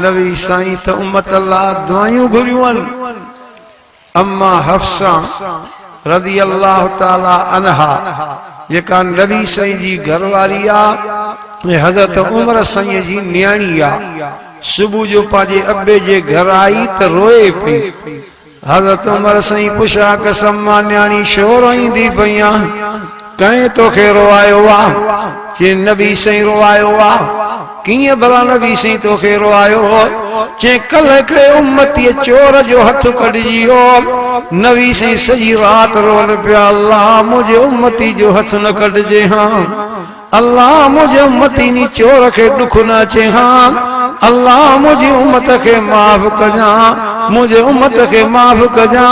नबी साईं त उम्मत अल्लाह दुआयूं घुरियूं अम्मा हफ्सा रज़ी अल्लाह ताला अन्हा जेका नबी साईं जी घरवारी आ हज़रत उमर साईं जी न्याणी आ सुबह जो पाजे अब्बे जे घर आई त रोए पई हज़रत उमर साईं पुछा कसम मां न्याणी छो रोईंदी पईया कहीं तोखे रोआयो आ चे नबी साईं रोआयो आ किए भला नबी साईं तोखे रोआयो चे कल हिकिड़े उम्मती चोर जो हथ कढिजियो नबी साईं सॼी रात रोल पिया अल्लाह मुझे उम्मती जो हथ न कढिजे हाँ अल्लाह मुझे उम्मती नी चोर के दुख न अचे हाँ अल्लाह मुझी उम्मत के माफ कजा मुझे उम्मत के माफ कजा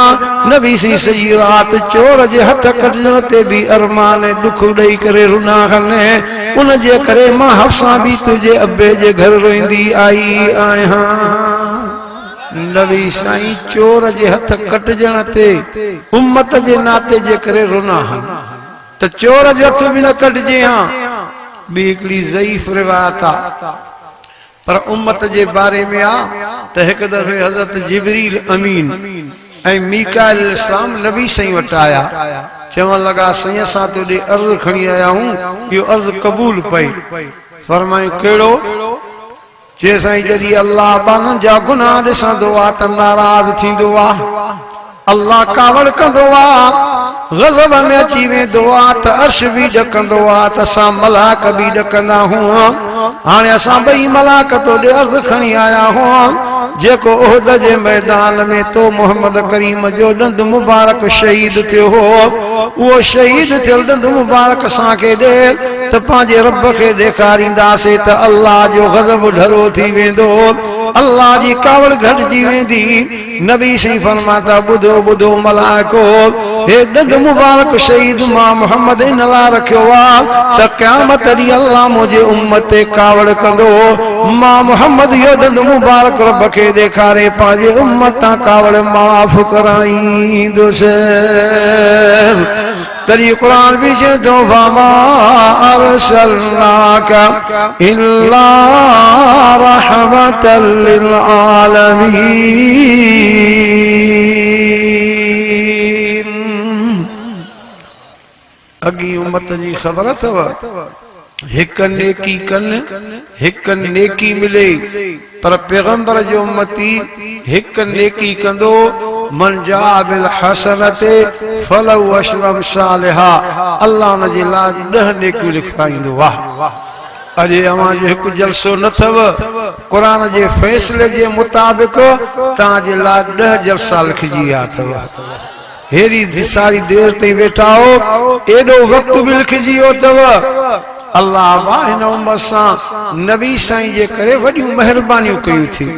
नबी सी सजी रात चोर जे हथ कटजण ते भी अरमान दुख दई करे रुना खने उन जे करे मां हफ्सा भी तुझे अब्बे जे घर रोईंदी आई आया नबी साईं चोर जे हथ कटजण ते उम्मत जे नाते जे करे रुना हन त चोर जो हथ भी न कटजे हां बी हिकड़ी ज़ईफ रिवायत आ पर उम्मत जे बारे में आ त एक दफे हजरत जिब्रील अमीन ऐं मीकाइल अलैहिस्सलाम नबी साईं वट आया चवण लगा साईं असां तोॾे अर्ज़ खणी आया हूं इहो अर्ज़ क़बूल पई फरमायो कहिड़ो चे साईं जॾहिं अल्लाह बाननि जा गुनाह ॾिसंदो आ त नाराज़ थींदो आ अल्लाह कावड़ कंदो आ गज़ब में अची वेंदो आ त अर्श भी ॾकंदो आ त असां मलाक भी ॾकंदा हुआ हाणे असां ॿई मलाक तोॾे अर्ज़ खणी आया हुआ जेको उहद जे मैदान में तो मोहम्मद करीम जो ॾंद मुबारक शहीद थियो हो उहो शहीद थियल ॾंद मुबारक असांखे ॾे त पंहिंजे रब खे ॾेखारींदासीं त अल्लाह जो गज़ब ढरो थी वेंदो अल्लाह जी कावड़ घटिजी वेंदी नबी साईं फरमाता ॿुधो ॿुधो मलाइको हे ॾंद मुबारक शहीद मां मोहम्मद इन लाइ रखियो आहे त क़यामत ॾींहुं अल्लाह मुंहिंजे उम्मत ते कावड़ कंदो मां मोहम्मद इहो ॾंद मुबारक रब खे ॾेखारे पंहिंजे उम्मत तां कावड़ माफ़ कराईंदुसि तॾहिं क़ुरान भी चवंदो वमा अरसलनाका इल्ला रहमतल लिल आलमीन अगी उम्मत जी ख़बर अथव हिक नेकी कन हिक नेकी मिले पर पैगंबर जो उम्मती हिक नेकी कंदो मन जा बिल हसनते फलहु अशरम सालिहा अल्लाह उन जे लाइ 10 नेकियूं लिखाईंदो वाह अजे अवां जो हिकु जलसो न थव क़ुरान जे फैसले जे मुताबिक तां जे लाइ 10 जलसा लिखजी विया अथव हेरी सारी देर ताईं वेठा हो एॾो वक़्तु भी लिखजी वियो अथव अल्लाह वाह हिन उम्मत सां नबी साईं जे करे वॾियूं महिरबानियूं कयूं थी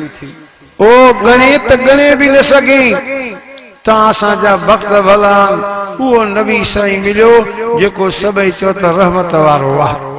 ओ गणे त गणे भी न सघे तां असांजा वक़्त भला उहो नबी साईं मिलियो जेको सभई चओ त रहमत वारो आहे